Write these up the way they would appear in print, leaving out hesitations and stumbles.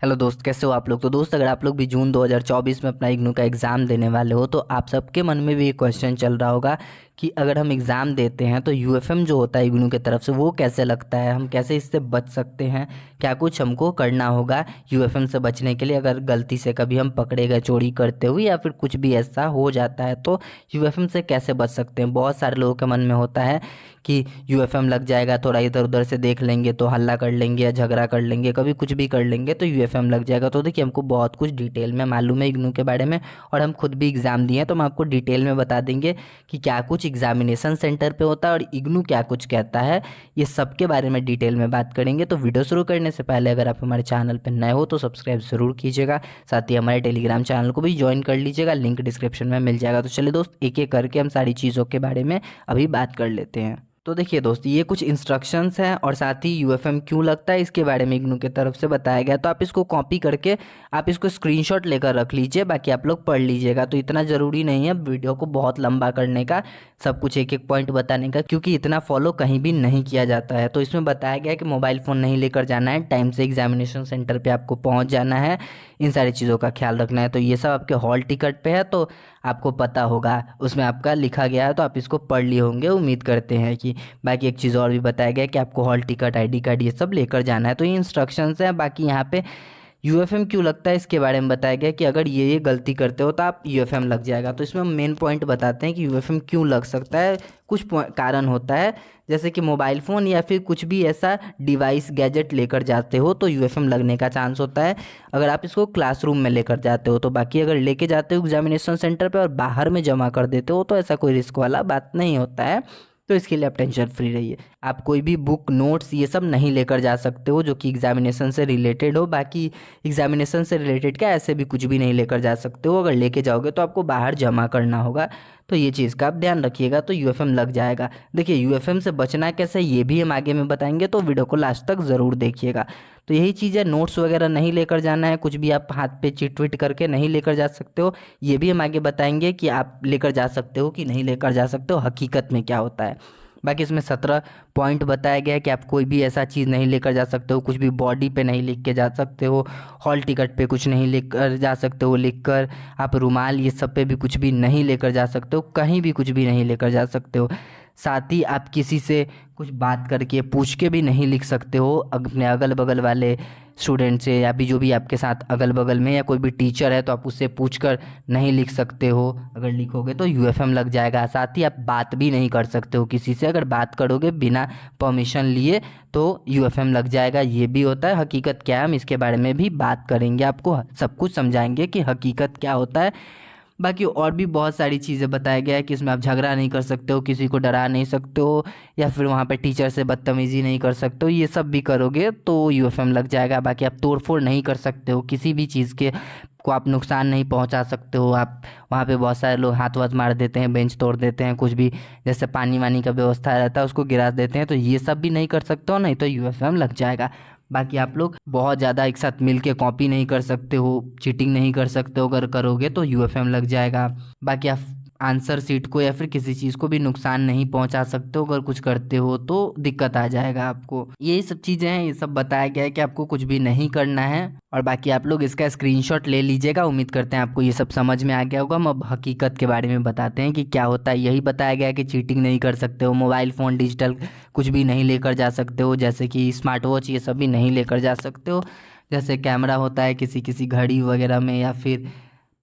Hello दोस्त, कैसे हो आप लोग। तो दोस्त, अगर आप लोग भी जून 2024 में अपना इग्नू का एग्ज़ाम देने वाले हो तो आप सबके मन में भी एक क्वेश्चन चल रहा होगा कि अगर हम एग्ज़ाम देते हैं तो यूएफएम जो होता है इग्नू की तरफ से वो कैसे लगता है, हम कैसे इससे बच सकते हैं, क्या कुछ हमको करना होगा यूएफएम से बचने के लिए। अगर गलती से कभी हम पकड़े गए चोरी करते हुए या फिर कुछ भी ऐसा हो जाता है तो यूएफएम से कैसे बच सकते हैं। बहुत सारे लोगों के मन में होता है कि यूएफएम लग जाएगा, थोड़ा इधर उधर से देख लेंगे तो हल्ला कर लेंगे या झगड़ा कर लेंगे, कभी कुछ भी कर लेंगे तो यूएफएम लग जाएगा। तो देखिए, हमको बहुत कुछ डिटेल में मालूम है इग्नू के बारे में और हम खुद भी एग्ज़ाम दिए हैं, तो हम आपको डिटेल में बता देंगे कि क्या कुछ एग्जामिनेशन सेंटर पे होता है और इग्नू क्या कुछ कहता है। ये सब के बारे में डिटेल में बात करेंगे। तो वीडियो शुरू करने से पहले अगर आप हमारे चैनल पर नए हो तो सब्सक्राइब ज़रूर कीजिएगा, साथ ही हमारे टेलीग्राम चैनल को भी ज्वाइन कर लीजिएगा, लिंक डिस्क्रिप्शन में मिल जाएगा। तो चलिए दोस्त, एक एक करके हम सारी चीज़ों के बारे में अभी बात कर लेते हैं। तो देखिए दोस्त, ये कुछ इंस्ट्रक्शंस हैं और साथ ही यूएफएम क्यों लगता है इसके बारे में इग्नू की तरफ से बताया गया। तो आप इसको कॉपी करके आप इसको स्क्रीनशॉट लेकर रख लीजिए, बाकी आप लोग पढ़ लीजिएगा। तो इतना ज़रूरी नहीं है वीडियो को बहुत लंबा करने का, सब कुछ एक एक पॉइंट बताने का, क्योंकि इतना फॉलो कहीं भी नहीं किया जाता है। तो इसमें बताया गया है कि मोबाइल फ़ोन नहीं लेकर जाना है, टाइम से एग्जामिनेशन सेंटर पर आपको पहुँच जाना है, इन सारी चीज़ों का ख्याल रखना है। तो ये सब आपके हॉल टिकट पे है, तो आपको पता होगा, उसमें आपका लिखा गया है, तो आप इसको पढ़ लिए होंगे उम्मीद करते हैं कि। बाकी एक चीज़ और भी बताया गया है कि आपको हॉल टिकट, आईडी कार्ड ये सब लेकर जाना है। तो ये इंस्ट्रक्शंस हैं। बाकी यहाँ पे यूएफएम क्यों लगता है इसके बारे में बताया गया कि अगर ये गलती करते हो तो आप यूएफएम लग जाएगा। तो इसमें हम मेन पॉइंट बताते हैं कि यूएफएम क्यों लग सकता है। कुछ कारण होता है, जैसे कि मोबाइल फ़ोन या फिर कुछ भी ऐसा डिवाइस गैजेट लेकर जाते हो तो यूएफएम लगने का चांस होता है। अगर आप इसको क्लासरूम में लेकर जाते हो तो। बाकी अगर लेके जाते हो एग्जामिनेशन सेंटर पे और बाहर में जमा कर देते हो तो ऐसा कोई रिस्क वाला बात नहीं होता है। तो इसके लिए आप टेंशन फ्री रहिए। आप कोई भी बुक, नोट्स ये सब नहीं लेकर जा सकते हो जो कि एग्जामिनेशन से रिलेटेड हो। बाकी एग्जामिनेशन से रिलेटेड क्या, ऐसे भी कुछ भी नहीं लेकर जा सकते हो। अगर लेके जाओगे तो आपको बाहर जमा करना होगा, तो ये चीज़ का आप ध्यान रखिएगा। तो यूएफएम लग जाएगा। देखिए, यूएफएम से बचना कैसे ये भी हम आगे में बताएंगे, तो वीडियो को लास्ट तक ज़रूर देखिएगा। तो यही चीज़ है, नोट्स वगैरह नहीं लेकर जाना है, कुछ भी आप हाथ पे चिट विट करके नहीं लेकर जा सकते हो। ये भी हम आगे बताएंगे कि आप लेकर जा सकते हो कि नहीं लेकर जा सकते हो, हकीकत में क्या होता है। बाकी इसमें 17 पॉइंट बताया गया है कि आप कोई भी ऐसा चीज़ नहीं लेकर जा सकते हो, कुछ भी बॉडी पे नहीं लिख के जा सकते हो, हॉल टिकट पे कुछ नहीं लेकर जा सकते हो लिख कर, आप रुमाल ये सब पे भी कुछ भी नहीं लेकर जा सकते हो, कहीं भी कुछ भी नहीं लेकर जा सकते हो। साथ ही आप किसी से कुछ बात करके पूछ के भी नहीं लिख सकते हो, अपने अगल बगल वाले स्टूडेंट से या भी जो भी आपके साथ अगल बगल में, या कोई भी टीचर है तो आप उससे पूछ कर नहीं लिख सकते हो। अगर लिखोगे तो यूएफएम लग जाएगा। साथ ही आप बात भी नहीं कर सकते हो किसी से, अगर बात करोगे बिना परमिशन लिए तो यूएफएम लग जाएगा। ये भी होता है। हकीकत क्या है हम इसके बारे में भी बात करेंगे, आपको सब कुछ समझाएंगे कि हकीकत क्या होता है। बाकी और भी बहुत सारी चीज़ें बताया गया है कि इसमें आप झगड़ा नहीं कर सकते हो, किसी को डरा नहीं सकते हो, या फिर वहाँ पे टीचर से बदतमीज़ी नहीं कर सकते हो। ये सब भी करोगे तो यूएफएम लग जाएगा। बाकी आप तोड़फोड़ नहीं कर सकते हो, किसी भी चीज़ के को आप नुकसान नहीं पहुंचा सकते हो। आप वहाँ पे बहुत सारे लोग हाथ वाथ मार देते हैं, बेंच तोड़ देते हैं, कुछ भी जैसे पानी वानी का व्यवस्था रहता है उसको गिरा देते हैं, तो ये सब भी नहीं कर सकते हो, नहीं तो यूएफएम लग जाएगा। बाकी आप लोग बहुत ज़्यादा एक साथ मिल के कॉपी नहीं कर सकते हो, चीटिंग नहीं कर सकते हो, अगर करोगे तो यूएफएम लग जाएगा। बाकी आप आंसर सीट को या फिर किसी चीज़ को भी नुकसान नहीं पहुंचा सकते हो, अगर कुछ करते हो तो दिक्कत आ जाएगा आपको। यही सब चीज़ें हैं, ये सब बताया गया है कि आपको कुछ भी नहीं करना है। और बाकी आप लोग इसका स्क्रीनशॉट ले लीजिएगा। उम्मीद करते हैं आपको ये सब समझ में आ गया होगा। हम अब हकीकत के बारे में बताते हैं कि क्या होता है। यही बताया गया है कि चीटिंग नहीं कर सकते हो, मोबाइल फ़ोन, डिजिटल कुछ भी नहीं लेकर जा सकते हो, जैसे कि स्मार्ट वॉच ये सब भी नहीं लेकर जा सकते हो। जैसे कैमरा होता है किसी किसी घड़ी वगैरह में या फिर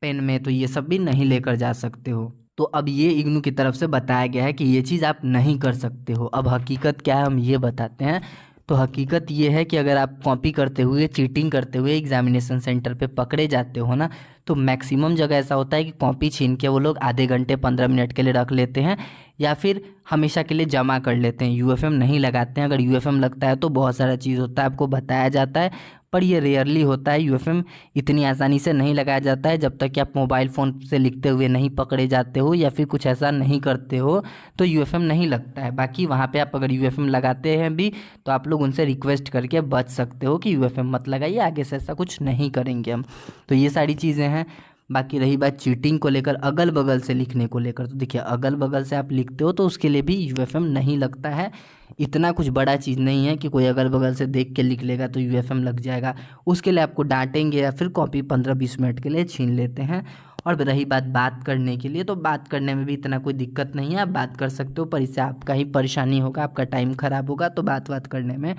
पेन में, तो ये सब भी नहीं लेकर जा सकते हो। तो अब ये इग्नू की तरफ से बताया गया है कि ये चीज़ आप नहीं कर सकते हो। अब हकीकत क्या है हम ये बताते हैं। तो हकीकत ये है कि अगर आप कॉपी करते हुए, चीटिंग करते हुए एग्जामिनेशन सेंटर पे पकड़े जाते हो ना, तो मैक्सिमम जगह ऐसा होता है कि कॉपी छीन के वो लोग आधे घंटे 15 मिनट के लिए रख लेते हैं या फिर हमेशा के लिए जमा कर लेते हैं, यूएफएम नहीं लगाते हैं। अगर यूएफएम लगता है तो बहुत सारा चीज़ होता है, आपको बताया जाता है, पर ये रेयरली होता है। यूएफएम इतनी आसानी से नहीं लगाया जाता है जब तक कि आप मोबाइल फ़ोन से लिखते हुए नहीं पकड़े जाते हो या फिर कुछ ऐसा नहीं करते हो, तो यूएफएम नहीं लगता है। बाकी वहाँ पे आप अगर यूएफएम लगाते हैं भी तो आप लोग उनसे रिक्वेस्ट करके बच सकते हो कि यूएफएम मत लगाइए, आगे से ऐसा कुछ नहीं करेंगे हम। तो ये सारी चीज़ें हैं। बाकी रही बात चीटिंग को लेकर, अगल बगल से लिखने को लेकर, तो देखिए अगल बगल से आप लिखते हो तो उसके लिए भी यूएफएम नहीं लगता है। इतना कुछ बड़ा चीज़ नहीं है कि कोई अगल बगल से देख के लिख लेगा तो यूएफएम लग जाएगा। उसके लिए आपको डांटेंगे या फिर कॉपी 15-20 मिनट के लिए छीन लेते हैं। और रही बात करने के लिए, तो बात करने में भी इतना कोई दिक्कत नहीं है, आप बात कर सकते हो, पर इससे आपका ही परेशानी होगा, आपका टाइम ख़राब होगा। तो बात करने में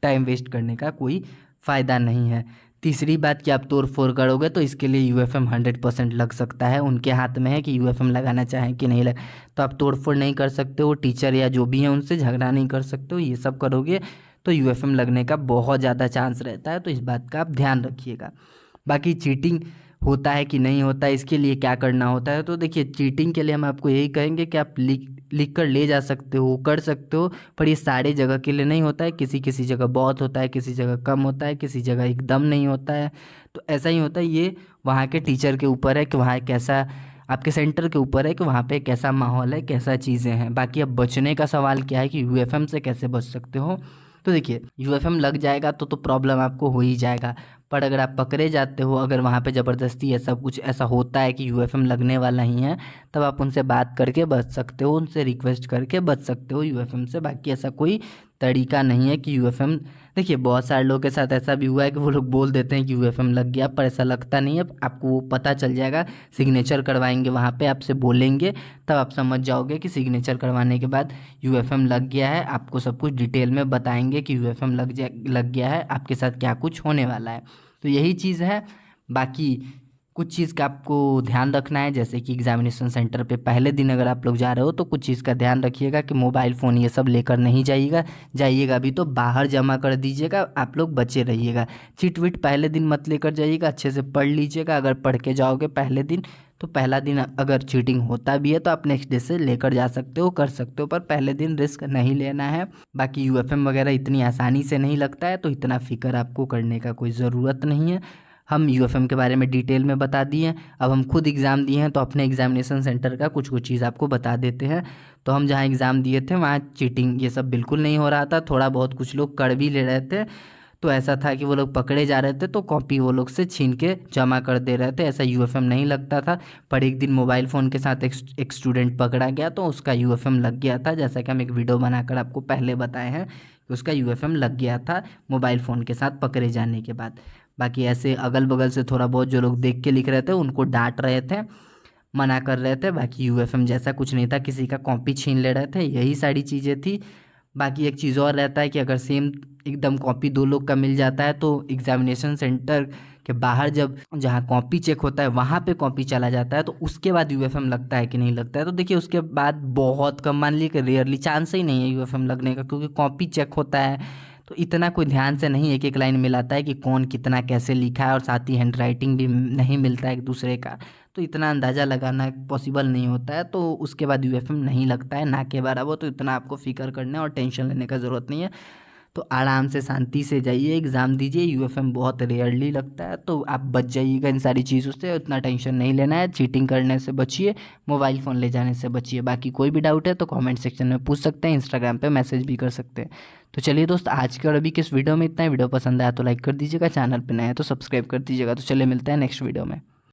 टाइम वेस्ट करने का कोई फ़ायदा नहीं है। तीसरी बात कि आप तोड़ फोड़ करोगे तो इसके लिए यूएफएम 100% लग सकता है। उनके हाथ में है कि यूएफएम लगाना चाहें कि नहीं लग, तो आप तोड़ फोड़ नहीं कर सकते हो, टीचर या जो भी हैं उनसे झगड़ा नहीं कर सकते हो। ये सब करोगे तो यूएफएम लगने का बहुत ज़्यादा चांस रहता है, तो इस बात का आप ध्यान रखिएगा। बाकी चीटिंग होता है कि नहीं होता है, इसके लिए क्या करना होता है, तो देखिए चीटिंग के लिए हम आपको यही कहेंगे कि आप लिख कर ले जा सकते हो, कर सकते हो, पर ये सारे जगह के लिए नहीं होता है। किसी किसी जगह बहुत होता है, किसी जगह कम होता है, किसी जगह एकदम नहीं होता है। तो ऐसा ही होता है, ये वहाँ के टीचर के ऊपर है कि वहाँ कैसा, आपके सेंटर के ऊपर है कि वहाँ पे कैसा माहौल है, कैसा चीज़ें हैं। बाकी अब बचने का सवाल क्या है कि यूएफएम से कैसे बच सकते हो, तो देखिए यूएफएम लग जाएगा तो प्रॉब्लम आपको हो ही जाएगा। पर अगर आप पकड़े जाते हो, अगर वहाँ पे ज़बरदस्ती ऐसा कुछ ऐसा होता है कि यूएफएम लगने वाला ही है, तब आप उनसे बात करके बच सकते हो, उनसे रिक्वेस्ट करके बच सकते हो यूएफएम से। बाकी ऐसा कोई तरीका नहीं है कि यूएफएम, देखिए बहुत सारे लोगों के साथ ऐसा भी हुआ है कि वो लोग बोल देते हैं कि यूएफएम लग गया, पर ऐसा लगता नहीं है। आपको वो पता चल जाएगा, सिग्नेचर करवाएंगे वहाँ पे, आपसे बोलेंगे, तब आप समझ जाओगे कि सिग्नेचर करवाने के बाद यूएफएम लग गया है। आपको सब कुछ डिटेल में बताएंगे कि यूएफएम लग गया है, आपके साथ क्या कुछ होने वाला है। तो यही चीज़ है। बाकी कुछ चीज़ का आपको ध्यान रखना है, जैसे कि एग्जामिनेशन सेंटर पे पहले दिन अगर आप लोग जा रहे हो तो कुछ चीज़ का ध्यान रखिएगा कि मोबाइल फ़ोन ये सब लेकर नहीं जाइएगा भी तो बाहर जमा कर दीजिएगा, आप लोग बचे रहिएगा। चिट विट पहले दिन मत लेकर जाइएगा, अच्छे से पढ़ लीजिएगा। अगर पढ़ के जाओगे पहले दिन तो पहला दिन अगर चीटिंग होता भी है तो आप नेक्स्ट डे से लेकर जा सकते हो, कर सकते हो, पर पहले दिन रिस्क नहीं लेना है। बाकी यूएफएम वगैरह इतनी आसानी से नहीं लगता है, तो इतना फिक्र आपको करने का कोई ज़रूरत नहीं है। हम यूएफएम के बारे में डिटेल में बता दिए। अब हम खुद एग्ज़ाम दिए हैं तो अपने एग्जामिनेशन सेंटर का कुछ कुछ चीज़ आपको बता देते हैं। तो हम जहाँ एग्ज़ाम दिए थे वहाँ चीटिंग ये सब बिल्कुल नहीं हो रहा था, थोड़ा बहुत कुछ लोग कर भी ले रहे थे। तो ऐसा था कि वो लोग पकड़े जा रहे थे तो कॉपी वो लोग से छीन के जमा कर दे रहे थे, ऐसा यूएफएम नहीं लगता था। पर एक दिन मोबाइल फ़ोन के साथ एक स्टूडेंट पकड़ा गया तो उसका यूएफएम लग गया था, जैसा कि हम एक वीडियो बनाकर आपको पहले बताए हैं कि उसका यूएफएम लग गया था मोबाइल फ़ोन के साथ पकड़े जाने के बाद। बाकी ऐसे अगल बगल से थोड़ा बहुत जो लोग देख के लिख रहे थे उनको डांट रहे थे, मना कर रहे थे। बाकी यूएफएम जैसा कुछ नहीं था, किसी का कॉपी छीन ले रहे थे, यही सारी चीज़ें थी। बाकी एक चीज़ और रहता है कि अगर सेम एकदम कॉपी दो लोग का मिल जाता है तो एग्जामिनेशन सेंटर के बाहर जब जहाँ कॉपी चेक होता है वहाँ पे कॉपी चला जाता है तो उसके बाद यूएफएम लगता है कि नहीं लगता है। तो देखिए उसके बाद बहुत कम, मान लीजिए कि रेयरली, चांस ही नहीं है यूएफएम लगने का, क्योंकि कॉपी चेक होता है तो इतना कोई ध्यान से नहीं एक एक लाइन मिलाता है कि कौन कितना कैसे लिखा है, और साथ ही हैंड राइटिंग भी नहीं मिलता है एक दूसरे का, तो इतना अंदाज़ा लगाना पॉसिबल नहीं होता है। तो उसके बाद यूएफएम नहीं लगता है ना के बराबर, तो इतना आपको फिक्र करने और टेंशन लेने का ज़रूरत नहीं है। तो आराम से शांति से जाइए, एग्ज़ाम दीजिए। यूएफएम बहुत रेयरली लगता है, तो आप बच जाइएगा इन सारी चीज़ों से, उतना टेंशन नहीं लेना है। चीटिंग करने से बचिए, मोबाइल फ़ोन ले जाने से बचिए। बाकी कोई भी डाउट है तो कमेंट सेक्शन में पूछ सकते हैं, इंस्टाग्राम पे मैसेज भी कर सकते हैं। तो चलिए दोस्त, आज के और अभी किस वीडियो में इतना ही। वीडियो पसंद आया तो लाइक कर दीजिएगा, चैनल पर नया है तो सब्सक्राइब कर दीजिएगा। तो चलिए मिलते हैं नेक्स्ट वीडियो में।